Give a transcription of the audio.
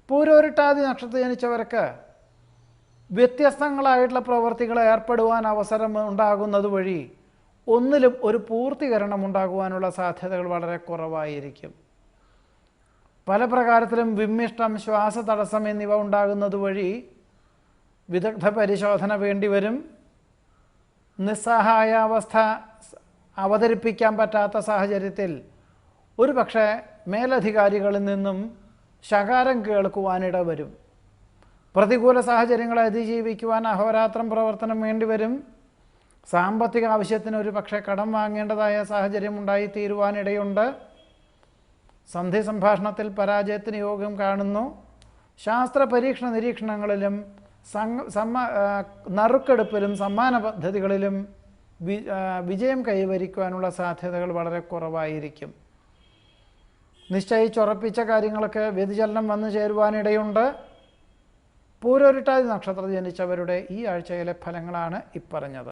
പൂരോരുട്ടാതി നക്ഷത്രത്തിൽ ജനിച്ചവർക്ക് വ്യത്യസ്തങ്ങളായിട്ടുള്ള പ്രവൃത്തികൾ ഏർപ്പെടുവാൻ അവസരം ഉണ്ടാകുന്നത് വഴി ഒന്നിലും ഒരു പൂർത്തീകരണം ഉണ്ടാകുവാനുള്ള സാധ്യതകൾ വളരെ കുറവായിരിക്കും. പല പ്രകാരത്തിലും വിമ്മിഷ്ടം, ശ്വാസതടസ്സം എന്നിവ ഉണ്ടാകുന്നത് വഴി വിദഗ്ധ പരിശോധന വേണ്ടിവരും. നിസ്സഹായാവസ്ഥ അവതരിപ്പിക്കാൻ പറ്റാത്ത സാഹചര്യത്തിൽ ഒരു പക്ഷേ മേലധികാരികളിൽ നിന്നും ശകാരം കേൾക്കുവാനിട വരും. പ്രതികൂല സാഹചര്യങ്ങളെ അതിജീവിക്കുവാൻ അഹോരാത്രം പ്രവർത്തനം വേണ്ടിവരും. സാമ്പത്തിക ആവശ്യത്തിന് ഒരു പക്ഷേ കടം വാങ്ങേണ്ടതായ സാഹചര്യം ഉണ്ടായിത്തീരുവാനിടയുണ്ട്. സന്ധി സംഭാഷണത്തിൽ പരാജയത്തിന് യോഗം കാണുന്നു. ശാസ്ത്ര പരീക്ഷണ നിരീക്ഷണങ്ങളിലും നറുക്കെടുപ്പിലും സമ്മാന പദ്ധതികളിലും വിജയം കൈവരിക്കുവാനുള്ള സാധ്യതകൾ വളരെ കുറവായിരിക്കും. നിശ്ചയിച്ചുറപ്പിച്ച കാര്യങ്ങൾക്ക് വ്യതിചലനം വന്നു ചേരുവാനിടയുണ്ട്. പൂരോരുട്ടാതി നക്ഷത്രത്തിൽ ജനിച്ചവരുടെ ഈ ആഴ്ചയിലെ ഫലങ്ങളാണ് ഇപ്പറഞ്ഞത്.